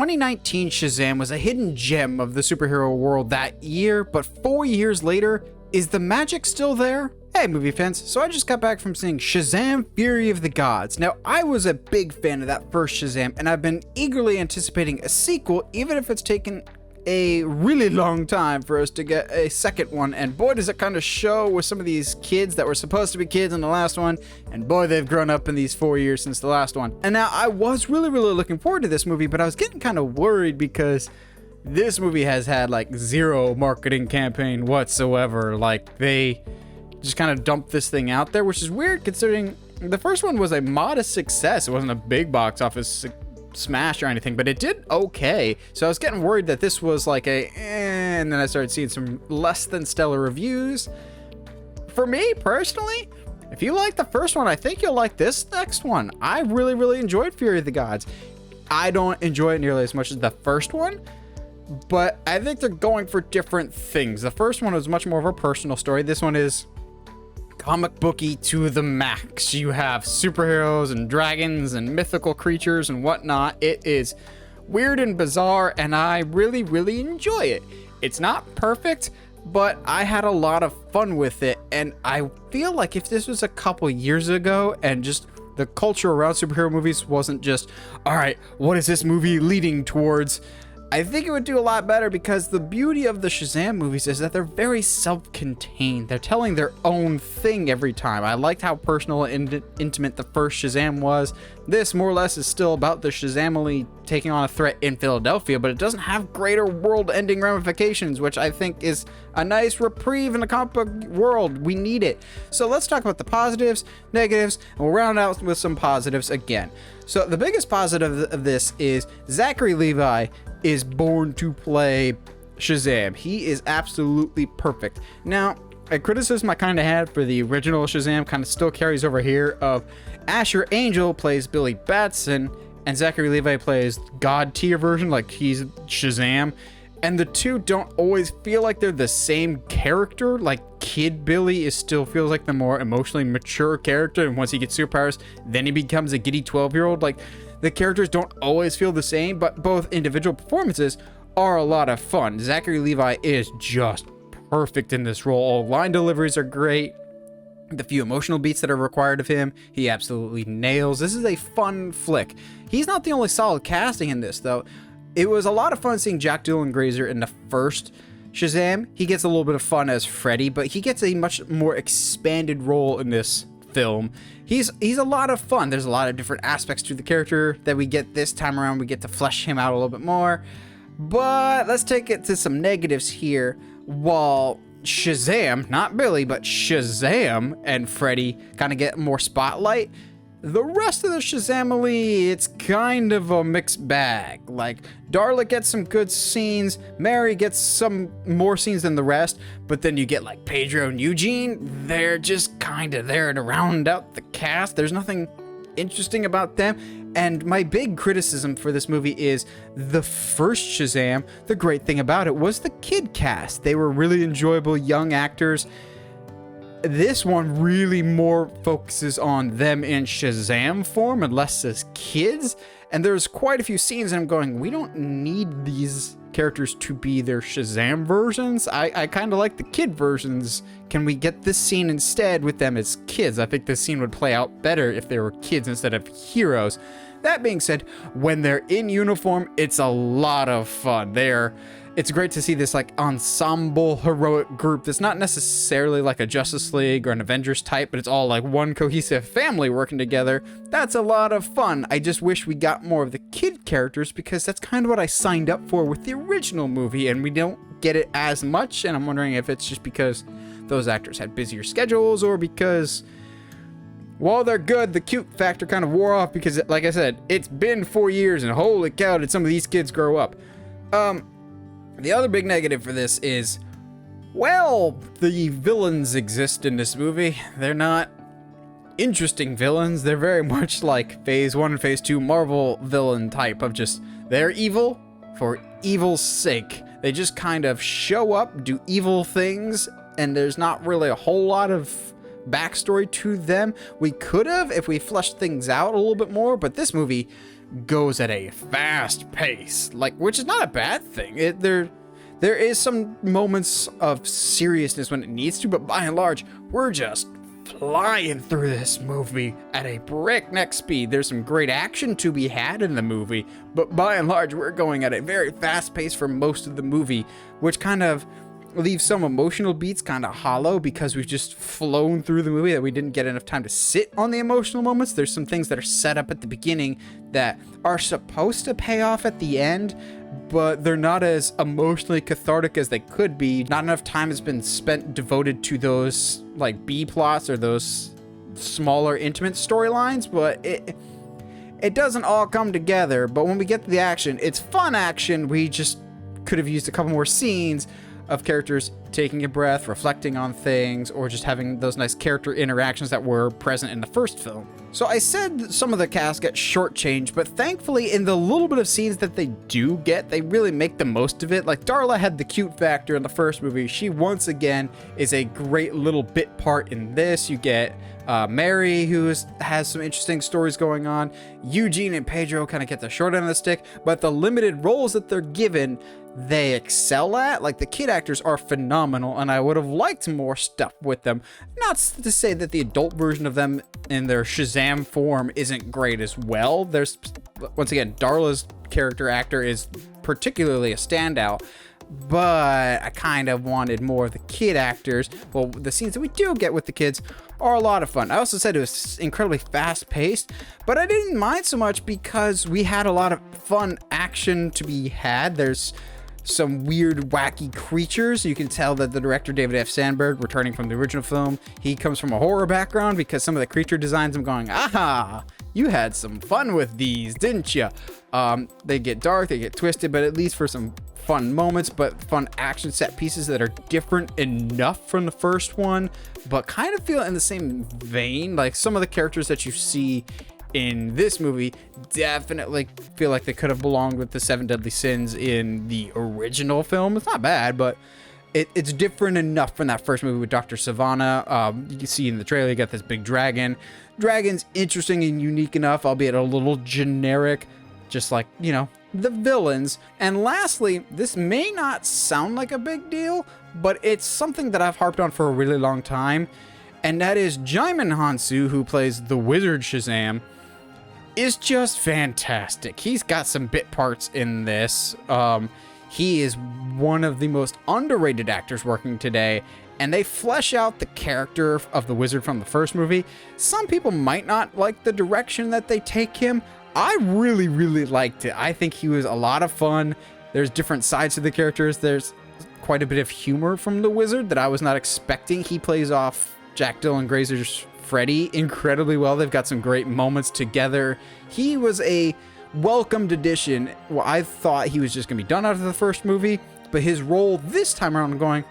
2019 Shazam was a hidden gem of the superhero world that year, but 4 years later, is the magic still there? Hey movie fans, so I just got back from seeing Shazam Fury of the Gods. Now, I was a big fan of that first Shazam, and I've been eagerly anticipating a sequel, even if it's taken a really long time for us to get a second one, and boy does it kind of show with some of these kids that were supposed to be kids in the last one, and boy they've grown up in these 4 years since the last one. And now I was really looking forward to this movie, but I was getting kind of worried because this movie has had like zero marketing campaign whatsoever. Like, they just kind of dumped this thing out there, which is weird considering the first one was a modest success. It wasn't a big box office smash or anything, but it did okay. So I was getting worried that this was like and then I started seeing some less than stellar reviews. For me personally, if you like the first one, I think you'll like this next one. I really enjoyed Fury of the Gods. I don't enjoy it nearly as much as the first one, but I think they're going for different things. The first one was much more of a personal story. This one is comic booky to the max. You have superheroes and dragons and mythical creatures and whatnot. It is weird and bizarre, and I really enjoy it. It's not perfect, but I had a lot of fun with it, and I feel like if this was a couple years ago and just the culture around superhero movies wasn't just, all right, what is this movie leading towards, I think it would do a lot better, because the beauty of the Shazam movies is that they're very self-contained. They're telling their own thing every time. I liked how personal and intimate the first Shazam was. This, more or less, is still about the Shazamily taking on a threat in Philadelphia, but it doesn't have greater world-ending ramifications, which I think is a nice reprieve in the comic book world. We need it. So let's talk about the positives, negatives, and we'll round out with some positives again. So the biggest positive of this is Zachary Levi is born to play Shazam. He is absolutely perfect. Now, a criticism I kind of had for the original Shazam kind of still carries over here of Asher Angel plays Billy Batson and Zachary Levi plays God tier version, like he's Shazam. And the two don't always feel like they're the same character. Like, Kid Billy still feels like the more emotionally mature character, and once he gets superpowers, then he becomes a giddy 12-year-old. Like, the characters don't always feel the same, but both individual performances are a lot of fun. Zachary Levi is just perfect in this role. All line deliveries are great. The few emotional beats that are required of him, he absolutely nails. This is a fun flick. He's not the only solid casting in this, though. It was a lot of fun seeing Jack Dylan Grazer in the first Shazam. He gets a little bit of fun as Freddy, but he gets a much more expanded role in this film. He's a lot of fun. There's a lot of different aspects to the character that we get this time around. We get to flesh him out a little bit more. But let's take it to some negatives here. While Shazam, not Billy, but Shazam and Freddy kind of get more spotlight, the rest of the Shazamily, it's kind of a mixed bag. Like, Darla gets some good scenes, Mary gets some more scenes than the rest, but then you get like Pedro and Eugene, they're just kind of there to round out the cast. There's nothing interesting about them. And my big criticism for this movie is the first Shazam, the great thing about it was the kid cast. They were really enjoyable young actors. This one really more focuses on them in Shazam form and less as kids. And there's quite a few scenes and I'm going, we don't need these characters to be their Shazam versions. I kind of like the kid versions. Can we get this scene instead with them as kids? I think this scene would play out better if they were kids instead of heroes. That being said, when they're in uniform, it's a lot of fun. It's great to see this like ensemble heroic group that's not necessarily like a Justice League or an Avengers type, but it's all like one cohesive family working together. That's a lot of fun. I just wish we got more of the kid characters, because that's kind of what I signed up for with the original movie, and we don't get it as much. And I'm wondering if it's just because those actors had busier schedules, or because, while they're good, the cute factor kind of wore off, because like I said, it's been 4 years and holy cow did some of these kids grow up. The other big negative for this is, well, the villains exist in this movie. They're not interesting villains. They're very much like Phase 1 and Phase 2 Marvel villain type of just, they're evil for evil's sake. They just kind of show up, do evil things, and there's not really a whole lot of backstory to them. We could have if we fleshed things out a little bit more, but this movie goes at a fast pace, like, which is not a bad thing. There is some moments of seriousness when it needs to, but by and large, we're just flying through this movie at a breakneck speed. There's some great action to be had in the movie, but by and large, we're going at a very fast pace for most of the movie, which kind of leaves some emotional beats kind of hollow because we've just flown through the movie that we didn't get enough time to sit on the emotional moments. There's some things that are set up at the beginning that are supposed to pay off at the end, but they're not as emotionally cathartic as they could be. Not enough time has been spent devoted to those like B plots or those smaller intimate storylines, but it doesn't all come together. But when we get to the action, it's fun action. We just could have used a couple more scenes of characters taking a breath, reflecting on things, or just having those nice character interactions that were present in the first film. So I said some of the cast get shortchanged, but thankfully in the little bit of scenes that they do get, they really make the most of it. Like Darla had the cute factor in the first movie. She once again is a great little bit part in this. You get Mary, who has some interesting stories going on. Eugene and Pedro kind of get the short end of the stick, but the limited roles that they're given, they excel at. Like the kid actors are phenomenal, and I would have liked more stuff with them. Not to say that the adult version of them in their Shazam form isn't great as well. There's, once again, Darla's character actor is particularly a standout, but I kind of wanted more of the kid actors. Well, the scenes that we do get with the kids are a lot of fun. I also said it was incredibly fast paced, but I didn't mind so much because we had a lot of fun action to be had. There's some weird, wacky creatures. You can tell that the director, David F. Sandberg, returning from the original film, he comes from a horror background because some of the creature designs, I'm going, aha, you had some fun with these, didn't you? They get dark, they get twisted, but at least for some fun moments, but fun action set pieces that are different enough from the first one, but kind of feel in the same vein. Like some of the characters that you see in this movie definitely feel like they could have belonged with the Seven Deadly Sins in the original film. It's not bad, but it's different enough from that first movie with Dr. Savannah. You can see in the trailer, you got this big dragon. Dragon's interesting and unique enough, albeit a little generic, just like, you know, the villains. And lastly, this may not sound like a big deal, but it's something that I've harped on for a really long time, and that is Djimon Hounsou, who plays the Wizard Shazam, is just fantastic. He's got some bit parts in this. He is one of the most underrated actors working today, and they flesh out the character of the wizard from the first movie. Some people might not like the direction that they take him. I really, really liked it. I think he was a lot of fun. There's different sides to the characters. There's quite a bit of humor from the wizard that I was not expecting. He plays off Jack Dylan Grazer's Freddy incredibly well. They've got some great moments together. He was a welcomed addition. Well, I thought he was just going to be done after the first movie, but his role this time around, I'm going,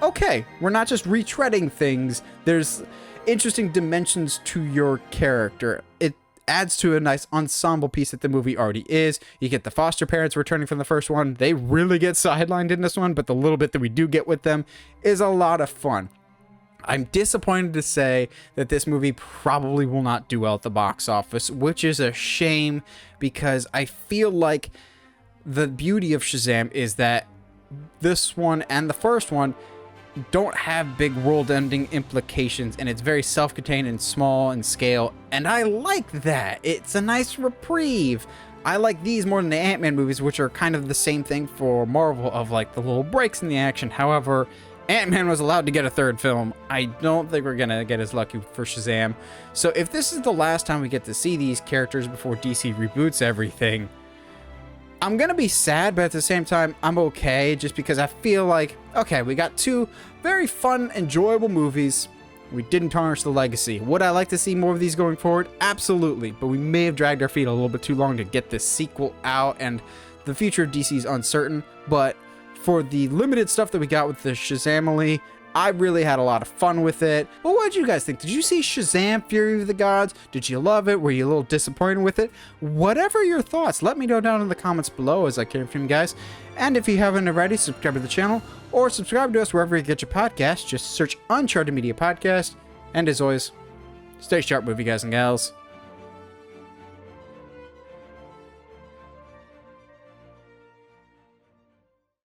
okay, we're not just retreading things. There's interesting dimensions to your character. It adds to a nice ensemble piece that the movie already is. You get the foster parents returning from the first one. They really get sidelined in this one, but the little bit that we do get with them is a lot of fun. I'm disappointed to say that this movie probably will not do well at the box office, which is a shame because I feel like the beauty of Shazam is that this one and the first one don't have big world-ending implications, and it's very self-contained and small in scale, and I like that. It's a nice reprieve. I like these more than the Ant-Man movies, which are kind of the same thing for Marvel, of like the little breaks in the action. However, Ant-Man was allowed to get a third film. I don't think we're gonna get as lucky for Shazam. So if this is the last time we get to see these characters before DC reboots everything, I'm gonna be sad, but at the same time, I'm okay, just because I feel like, okay, we got two very fun, enjoyable movies. We didn't tarnish the legacy. Would I like to see more of these going forward? Absolutely, but we may have dragged our feet a little bit too long to get this sequel out, and the future of DC is uncertain, but for the limited stuff that we got with the Shazamily, I really had a lot of fun with it. Well, what did you guys think? Did you see Shazam Fury of the Gods? Did you love it? Were you a little disappointed with it? Whatever your thoughts, let me know down in the comments below as I care from you guys. And if you haven't already, subscribe to the channel or subscribe to us wherever you get your podcasts. Just search Uncharted Media Podcast. And as always, stay sharp, movie guys and gals.